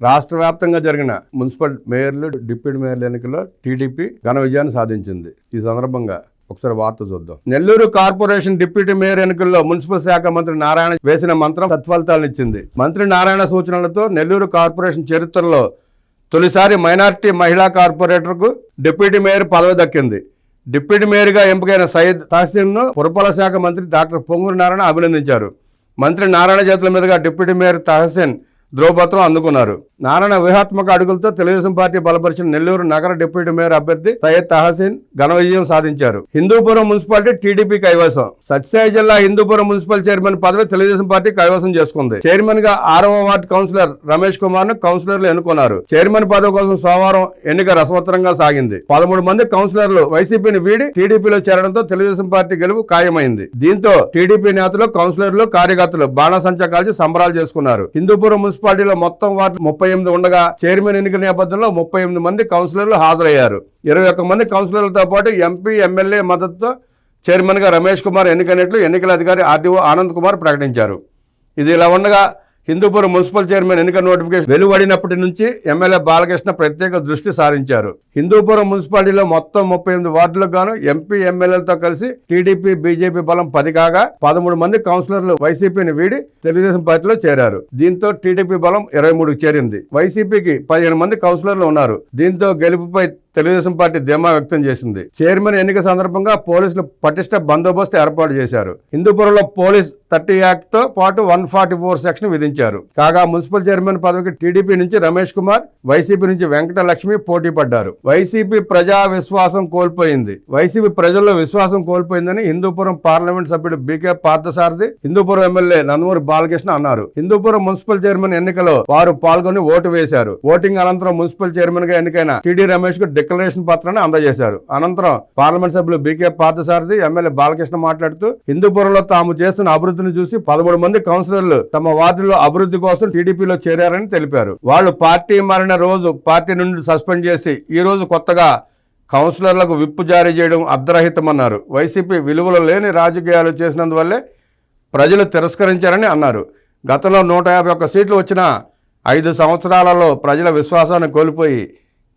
రాష్ట్ర వ్యాప్తంగా జరిగిన మున్సిపల్ మేయర్లు డిప్యూటీ మేయర్ల ఎన్నికల్లో టీడీపీ ఘన విజయాన్ని సాధించింది. ఈ సందర్భంగా ఒకసారి వార్త చూద్దాం. నెల్లూరు కార్పొరేషన్ డిప్యూటీ మేయర్ ఎన్నికల్లో మున్సిపల్ శాఖ మంత్రి నారాయణ వేసిన మంత్రం సత్ఫలితాలనిచ్చింది. మంత్రి నారాయణ సూచనలతో నెల్లూరు కార్పొరేషన్ చరిత్రలో తొలిసారి మైనార్టీ మహిళా కార్పొరేటర్కు డిప్యూటీ మేయర్ పదవి దక్కింది. డిప్యూటీ మేయర్గా ఎంపికైన సయ్యద్ తహసీన్ను పురపాలక శాఖ మంత్రి డాక్టర్ పొంగూరు నారాయణ అభినందించారు. మంత్రి నారాయణ చేతుల మీదుగా డిప్యూటీ మేయర్ తహసీన్ ధ్రువపత్రం అందుకున్నారు. నారాయణ వ్యూహాత్మక అడుగులతో తెలుగుదేశం పార్టీ బలపరిచిన నెల్లూరు నగర డిప్యూటీ మేయర్ అభ్యర్థి సయ్యద్ తహసీన్ ఘన విజయం సాధించారు. హిందూపురం మున్సిపాలిటీ టీడీపీ కైవసం. సత్యసాయి జిల్లా హిందూపురం మున్సిపల్ చైర్మన్ పదవి తెలుగుదేశం పార్టీ కైవసం చేసుకుంది. చైర్మన్ గా 6వ వార్డు కౌన్సిలర్ రమేష్ కుమార్ ను కౌన్సిలర్లు ఎన్నుకున్నారు. చైర్మన్ పదవి కోసం సోమవారం ఎన్నిక రసవత్తరంగా సాగింది. 13 మంది కౌన్సిలర్లు వైసీపీని వీడి టీడీపీలో చేరడంతో తెలుగుదేశం పార్టీ గెలుపు ఖాయమైంది. దీంతో టీడీపీ నేతలు కౌన్సిలర్లు కార్యకర్తలు బాణాసంచా కాల్చి సంబరాలు చేసుకున్నారు. హిందూపురం మున్సిపాలిటీలో మొత్తం వార్డు 38 ఉండగా చైర్మన్ ఎన్నికల నేపథ్యంలో 38 మంది కౌన్సిలర్లు హాజరయ్యారు. 21 మంది కౌన్సిలర్లతో పాటు ఎంపీ ఎమ్మెల్యే మద్దతుతో చైర్మన్ గా రమేష్ కుమార్ ఎన్నికైనట్లు ఎన్నికల అధికారి ఆర్డీఓ ఆనంద్ కుమార్ ప్రకటించారు. ఇది ఇలా ఉండగా హిందూపురం మున్సిపల్ చైర్మన్ ఎన్నిక నోటిఫికేషన్ వెలువడినప్పటి నుంచి ఎమ్మెల్యే బాలకృష్ణ ప్రత్యేక దృష్టి సారించారు. హిందూపురం మున్సిపాలిటీలో మొత్తం 38 వార్డులకు గాను ఎంపీ ఎమ్మెల్యేలతో కలిసి టీడీపీ బీజేపీ బలం 10 కాగా 13 మంది కౌన్సిలర్లు వైసీపీని వీడి తెలుగుదేశం పార్టీలో చేరారు. దీంతో టీడీపీ బలం 23కి చేరింది. వైసీపీకి 15 మంది కౌన్సిలర్లు ఉన్నారు. దీంతో గెలుపుపై తెలుగుదేశం పార్టీ ధీమా వ్యక్తం చేసింది. చైర్మన్ ఎన్నిక సందర్భంగా పోలీసులు పటిష్ట బందోబస్తు ఏర్పాటు చేశారు. హిందూపురంలో పోలీస్ 30 యాక్ట్ తో పాటు 144 సెక్షన్ విధించారు. కాగా మున్సిపల్ చైర్మన్ పదవికి టీడీపీ నుంచి రమేష్ కుమార్, వైసీపీ నుంచి వెంకటలక్ష్మి పోటీ పడ్డారు. వైసీపీ ప్రజా విశ్వాసం కోల్పోయింది. వైసీపీ ప్రజల్లో విశ్వాసం కోల్పోయిందని హిందూపురం పార్లమెంట్ సభ్యుడు బీకే పార్థసారథి, హిందూపురం ఎమ్మెల్యే నందమూరి బాలకృష్ణ అన్నారు. హిందూపురం మున్సిపల్ చైర్మన్ ఎన్నికలో వారు పాల్గొని ఓటు వేశారు. ఓటింగ్ అనంతరం మున్సిపల్ చైర్మన్ గా ఎన్నికైన టీడీ రమేష్ కు డిక్లరేషన్ పత్రాన్ని అందజేశారు. అనంతరం పార్లమెంట్ సభ్యులు బీకే పార్థసారథి, ఎమ్మెల్యే బాలకృష్ణ మాట్లాడుతూ హిందూపురంలో తాము చేస్తున్న అభివృద్ధిని చూసి 13 మంది కౌన్సిలర్లు తమ వార్డులో అభివృద్ధి కోసం టీడీపీలో చేరారని తెలిపారు. వాళ్ళు పార్టీ మారిన రోజు పార్టీ నుండి సస్పెండ్ చేసి ఈ రోజు కొత్తగా కౌన్సిలర్లకు విప్పు జారీ చేయడం అర్ధరహితమన్నారు. వైసీపీ విలువలు లేని రాజకీయాలు చేసినందువల్లే ప్రజలు తిరస్కరించారని అన్నారు. గతంలో 151 సీట్లు వచ్చిన 5 సంవత్సరాలలో ప్రజల విశ్వాసాన్ని కోల్పోయి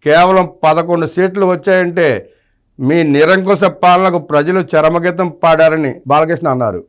కేవలం 11 సీట్లు వచ్చాయంటే మీ నిరంకుశ పాలనకు ప్రజలు చరమగీతం పాడారని బాలకృష్ణ అన్నారు.